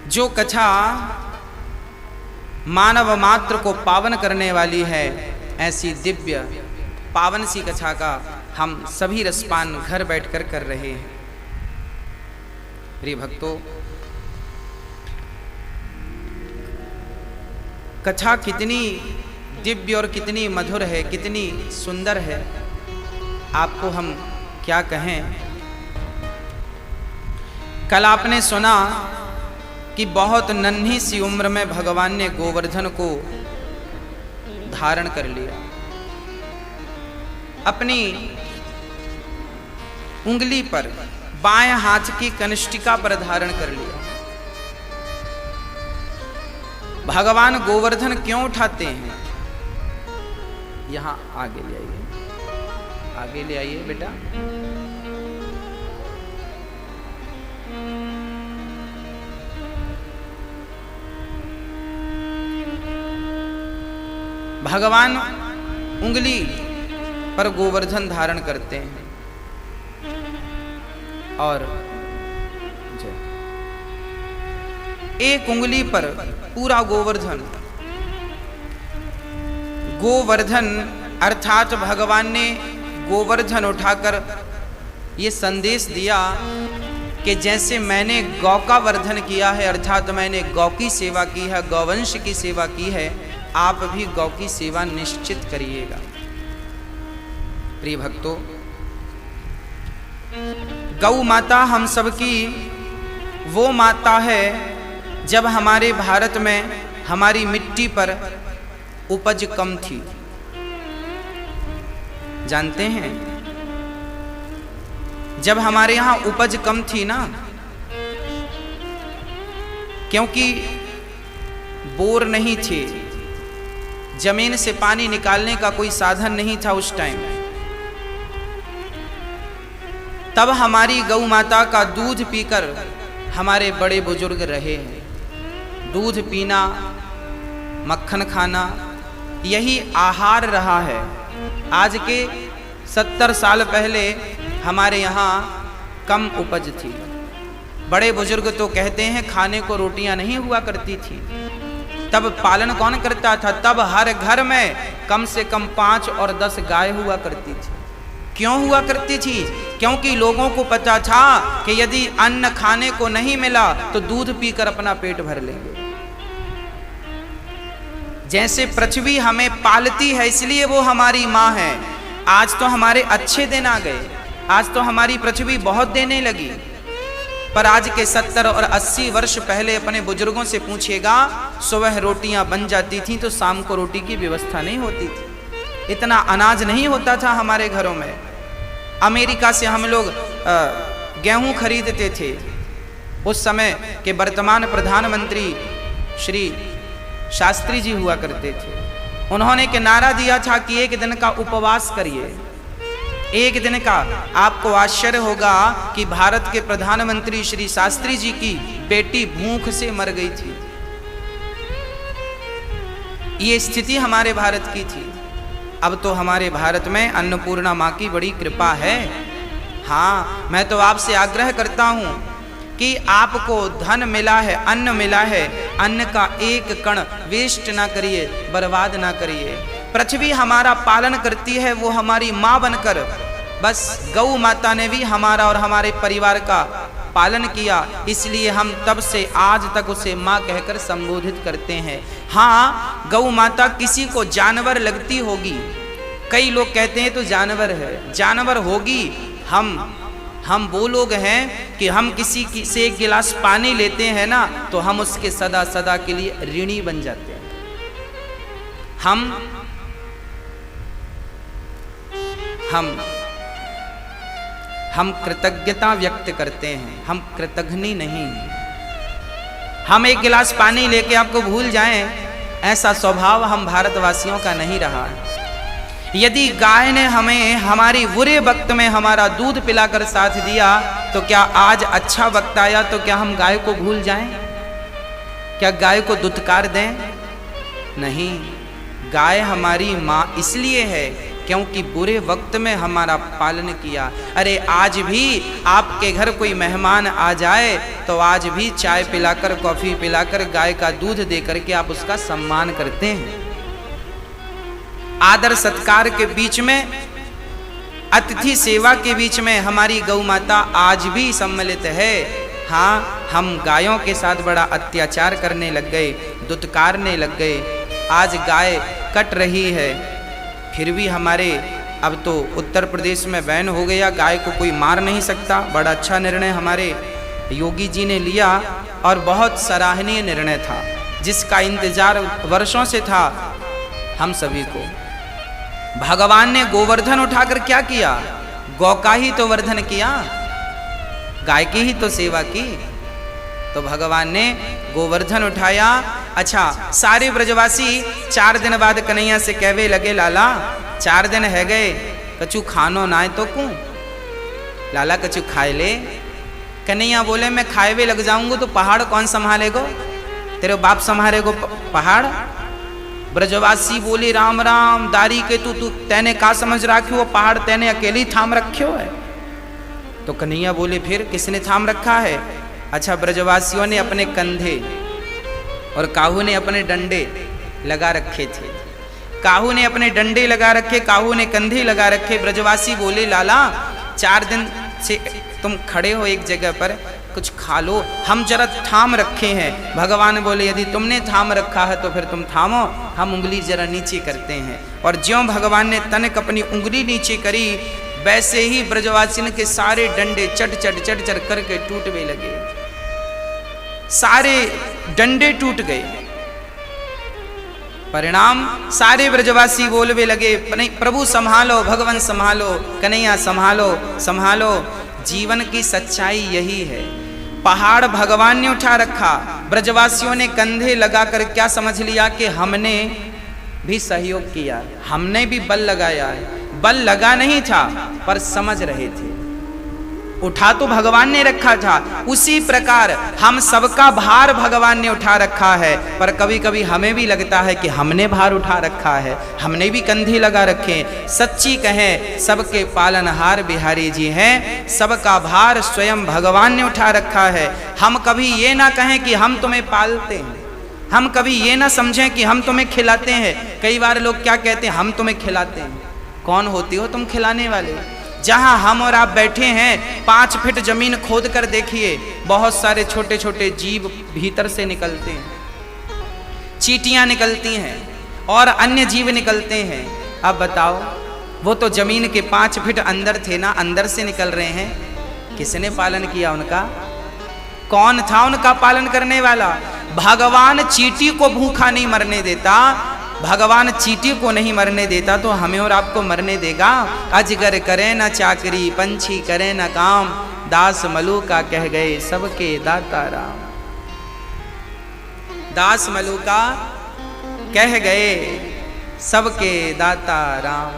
जो कथा मानव मात्र को पावन करने वाली है, ऐसी दिव्य पावन सी कथा का हम सभी रसपान घर बैठकर कर रहे हैं। प्रिय भक्तों, कथा कितनी दिव्य और कितनी मधुर है, कितनी सुंदर है, आपको हम क्या कहें। कल आपने सुना कि बहुत नन्ही सी उम्र में भगवान ने गोवर्धन को धारण कर लिया, अपनी उंगली पर, बाएं हाथ की कनिष्ठिका पर धारण कर लिया। भगवान गोवर्धन क्यों उठाते हैं? यहां आगे ले आइए, आगे ले आइए बेटा। भगवान उंगली पर गोवर्धन धारण करते हैं और एक उंगली पर पूरा गोवर्धन अर्थात भगवान ने गोवर्धन उठाकर ये संदेश दिया कि जैसे मैंने गौ का वर्धन किया है, अर्थात मैंने गौ की सेवा की है, गौवंश की सेवा की है, आप भी गौ की सेवा निश्चित करिएगा। प्रिय भक्तों, गौ माता हम सबकी वो माता है, जब हमारे भारत में हमारी मिट्टी पर उपज कम थी। जानते हैं, जब हमारे यहाँ उपज कम थी ना, क्योंकि बोर नहीं थे, जमीन से पानी निकालने का कोई साधन नहीं था उस टाइम, तब हमारी गौ माता का दूध पीकर हमारे बड़े बुजुर्ग रहे हैं। दूध पीना, मक्खन खाना, यही आहार रहा है। आज के 70 साल पहले हमारे यहाँ कम उपज थी। बड़े बुजुर्ग तो कहते हैं खाने को रोटियां नहीं हुआ करती थी। तब पालन कौन करता था? तब हर घर में कम से कम 5 और 10 गाय हुआ करती थी। क्यों हुआ करती थी? क्योंकि लोगों को पता था कि यदि अन्न खाने को नहीं मिला तो दूध पीकर अपना पेट भर लेंगे। जैसे पृथ्वी हमें पालती है, इसलिए वो हमारी माँ है। आज तो हमारे अच्छे दिन आ गए, आज तो हमारी पृथ्वी बहुत देने लगी, पर आज के 70 और 80 वर्ष पहले अपने बुजुर्गों से पूछेगा, सुबह रोटियां बन जाती थी तो शाम को रोटी की व्यवस्था नहीं होती थी। इतना अनाज नहीं होता था हमारे घरों में। अमेरिका से हम लोग गेहूं खरीदते थे। उस समय के वर्तमान प्रधानमंत्री श्री शास्त्री जी हुआ करते थे। उन्होंने एक नारा दिया था कि 1 दिन का उपवास करिए, 1 दिन का। आपको आश्चर्य होगा कि भारत के प्रधानमंत्री श्री शास्त्री जी की बेटी भूख से मर गई थी। ये स्थिति हमारे भारत की थी। अब तो हमारे भारत में अन्नपूर्णा माँ की बड़ी कृपा है। हाँ, मैं तो आपसे आग्रह करता हूँ कि आपको धन मिला है, अन्न मिला है, अन्न का एक कण वेस्ट ना करिए, बर्बाद ना करिए। पृथ्वी हमारा पालन करती है, वो हमारी माँ बनकर। बस गौ माता ने भी हमारा और हमारे परिवार का पालन किया, इसलिए हम तब से आज तक उसे माँ कहकर संबोधित करते हैं। हाँ, गौ माता किसी को जानवर लगती होगी, कई लोग कहते हैं तो जानवर है, जानवर होगी। हम वो लोग हैं कि हम किसी से 1 गिलास पानी लेते हैं ना, तो हम उसके सदा सदा के लिए ऋणी बन जाते हैं। हम कृतज्ञता व्यक्त करते हैं, हम कृतघ्नी नहीं। हम 1 गिलास पानी लेके आपको भूल जाएं, ऐसा स्वभाव हम भारतवासियों का नहीं रहा है। यदि गाय ने हमें हमारी बुरे वक्त में हमारा दूध पिलाकर साथ दिया, तो क्या आज अच्छा वक्त आया तो क्या हम गाय को भूल जाएं? क्या गाय को दुत्कार दें? नहीं, गाय हमारी माँ इसलिए है क्योंकि बुरे वक्त में हमारा पालन किया। अरे आज भी आपके घर कोई मेहमान आ जाए तो आज भी चाय पिलाकर, कॉफी पिलाकर, गाय का दूध देकर के आप उसका सम्मान करते हैं। आदर सत्कार के बीच में, अतिथि सेवा के बीच में हमारी गौ माता आज भी सम्मिलित है। हाँ, हम गायों के साथ बड़ा अत्याचार करने लग गए, दुत्कारने लग गए। आज गाय कट रही है, फिर भी हमारे, अब तो उत्तर प्रदेश में बैन हो गया, गाय को कोई मार नहीं सकता। बड़ा अच्छा निर्णय हमारे योगी जी ने लिया और बहुत सराहनीय निर्णय था, जिसका इंतजार वर्षों से था हम सभी को। भगवान ने गोवर्धन उठाकर क्या किया? गौ का ही तो वर्धन किया, गाय की ही तो सेवा की। तो भगवान ने गोवर्धन उठाया। अच्छा, सारे ब्रजवासी 4 दिन बाद कन्हैया से कहवे लगे, लाला 4 दिन है गए, कछु खानो ना है तो कूं, लाला कछु खाए ले। कन्हैया बोले, मैं खाए लग जाऊंगा तो पहाड़ कौन संभालेगो? तेरे बाप संभालेगो पहाड़? ब्रजवासी बोले, राम राम दारी के तू तैने का समझ रखियो, वो पहाड़ तैने अकेली थाम रखियो है। तो कन्हैया बोले, फिर किसने थाम रखा है? अच्छा, ब्रजवासियों ने अपने कंधे और काहू ने अपने डंडे लगा रखे थे। काहू ने अपने डंडे लगा रखे, काहू ने कंधे लगा रखे। ब्रजवासी बोले, लाला 4 दिन से तुम खड़े हो एक जगह पर, कुछ खा लो, हम जरा थाम रखे हैं। भगवान बोले, यदि तुमने थाम रखा है तो फिर तुम थामो, हम उंगली जरा नीचे करते हैं। और ज्यों भगवान ने तनिक अपनी उंगली नीचे करी, वैसे ही ब्रजवासियों के सारे डंडे चट चट करके टूटने लगे, सारे डंडे टूट गए। परिणाम सारे ब्रजवासी बोलवे लगे, नहीं प्रभु संभालो, भगवान संभालो, कन्हैया संभालो संभालो। जीवन की सच्चाई यही है। पहाड़ भगवान ने उठा रखा, ब्रजवासियों ने कंधे लगाकर क्या समझ लिया कि हमने भी सहयोग किया, हमने भी बल लगाया है। बल लगा नहीं था, पर समझ रहे थे। उठा तो भगवान ने रखा था, उसी प्रकार हम सबका भार भगवान ने उठा रखा है। पर कभी कभी हमें भी लगता है कि हमने भार उठा रखा है, हमने भी कंधे लगा रखे। सच्ची कहें, सबके पालनहार बिहारी जी हैं, सबका भार स्वयं भगवान ने उठा रखा है। हम कभी ये ना कहें कि हम तुम्हें पालते हैं, हम कभी ये ना समझें कि हम तुम्हें खिलाते हैं। कई बार लोग क्या कहते हैं, हम तुम्हें खिलाते हैं। कौन होती हो तुम खिलाने वाले? जहां हम और आप बैठे हैं, 5 फीट जमीन खोद कर देखिए, बहुत सारे छोटे छोटे जीव भीतर से निकलते हैं, चींटियां निकलती हैं और अन्य जीव निकलते हैं। अब बताओ, वो तो जमीन के 5 फीट अंदर थे ना, अंदर से निकल रहे हैं। किसने पालन किया उनका? कौन था उनका पालन करने वाला? भगवान चींटी को भूखा नहीं मरने देता, भगवान चींटी को नहीं मरने देता तो हमें और आपको मरने देगा? अजगर करे न चाकरी, पंछी करे न काम, दास मलूका कह गए सबके दाता राम। दास मलूका कह गए सबके दाता राम।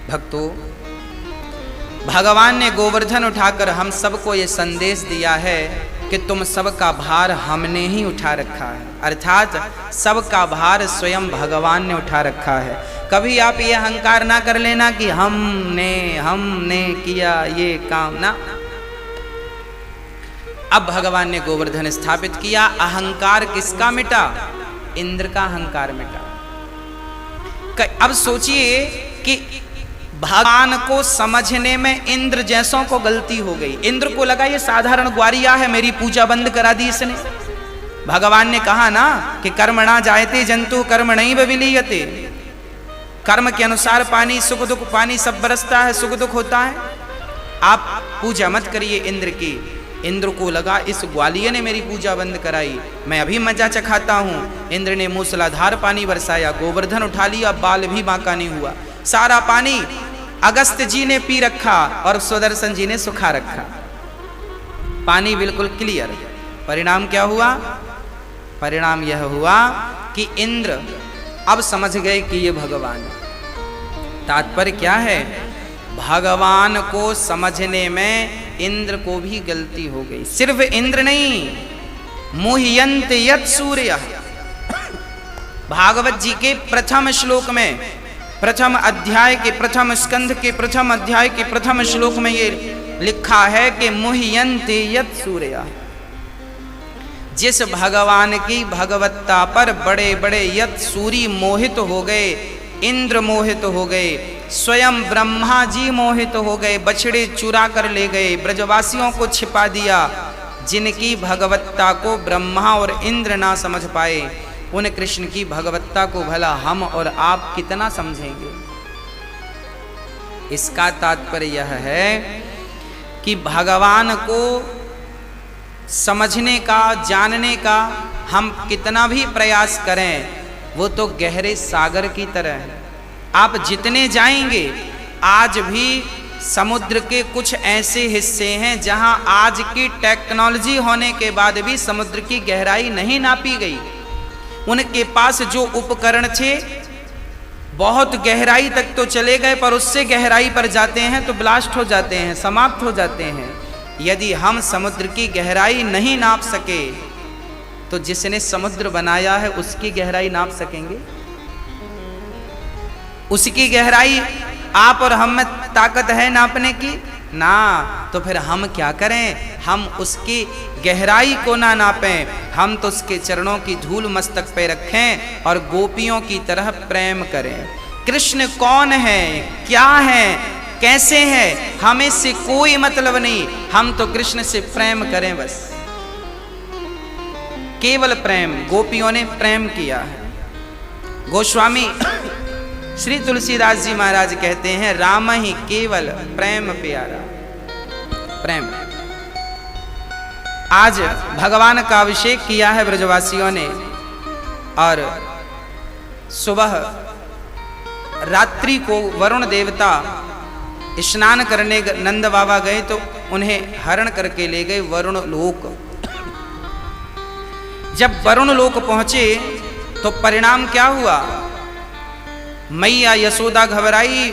भक्तों, भगवान ने गोवर्धन उठाकर हम सबको ये संदेश दिया है कि तुम सबका भार हमने ही उठा रखा है, अर्थात सबका भार स्वयं भगवान ने उठा रखा है। कभी आप ये अहंकार ना कर लेना कि हमने किया ये काम ना। अब भगवान ने गोवर्धन स्थापित किया, अहंकार किसका मिटा? इंद्र का अहंकार मिटा। अब सोचिए कि भगवान को समझने में इंद्र जैसों को गलती हो गई। इंद्र को लगा ये साधारण ग्वारिया है, मेरी पूजा बंद करा दी इसने। भगवान ने कहा ना कि कर्मणा जायते जंतु कर्मणैव विलीयते, कर्म के अनुसार पानी सुख दुख, पानी सब बरसता है, सुख दुख होता है। आप पूजा मत करिए इंद्र की। इंद्र को लगा इस ग्वालिये ने मेरी पूजा बंद कराई, मैं अभी मजा चखाता हूं। इंद्र ने मूसलाधार पानी बरसाया, गोवर्धन उठा लिया, बाल भी बांका नहीं हुआ। सारा पानी अगस्त जी ने पी रखा और सुदर्शन जी ने सुखा रखा, पानी बिल्कुल क्लियर। परिणाम क्या हुआ? परिणाम यह हुआ कि इंद्र अब समझ गए कि ये भगवान। तात्पर्य क्या है? भगवान को समझने में इंद्र को भी गलती हो गई। सिर्फ इंद्र नहीं, मुह्यन्त यत् सूर्य, भागवत जी के प्रथम श्लोक में, प्रथम अध्याय के प्रथम स्कंध के प्रथम अध्याय के प्रथम श्लोक में ये लिखा है कि मुह्यन्ते यत् सूर्या, जिस भगवान की भगवत्ता पर बड़े बड़े यत् सूरी मोहित हो गए, इंद्र मोहित हो गए, स्वयं ब्रह्मा जी मोहित हो गए, बछड़े चुरा कर ले गए, ब्रजवासियों को छिपा दिया, जिनकी भगवत्ता को ब्रह्मा और इंद्र ना समझ पाए, उन कृष्ण की भगवत्ता को भला हम और आप कितना समझेंगे। इसका तात्पर्य यह है कि भगवान को समझने का, जानने का हम कितना भी प्रयास करें, वो तो गहरे सागर की तरह है। आप जितने जाएंगे, आज भी समुद्र के कुछ ऐसे हिस्से हैं जहां आज की टेक्नोलॉजी होने के बाद भी समुद्र की गहराई नहीं नापी गई। उनके पास जो उपकरण थे बहुत गहराई तक तो चले गए, पर उससे गहराई पर जाते हैं तो ब्लास्ट हो जाते हैं, समाप्त हो जाते हैं। यदि हम समुद्र की गहराई नहीं नाप सके तो जिसने समुद्र बनाया है उसकी गहराई नाप सकेंगे? उसकी गहराई आप और हम में ताकत है नापने की? ना। तो फिर हम क्या करें? हम उसकी गहराई को ना नापें, हम तो उसके चरणों की धूल मस्तक पे रखें और गोपियों की तरह प्रेम करें। कृष्ण कौन है, क्या है, कैसे है, हमें से कोई मतलब नहीं, हम तो कृष्ण से प्रेम करें बस। केवल प्रेम, गोपियों ने प्रेम किया है। गोस्वामी श्री तुलसीदास जी महाराज कहते हैं, राम ही केवल प्रेम प्यारा। प्रेम। आज भगवान का अभिषेक किया है ब्रजवासियों ने, और सुबह रात्रि को वरुण देवता स्नान करने नंद बाबा गए तो उन्हें हरण करके ले गए वरुण लोक। जब वरुण लोक पहुंचे तो परिणाम क्या हुआ? मैया यशोदा घबराई,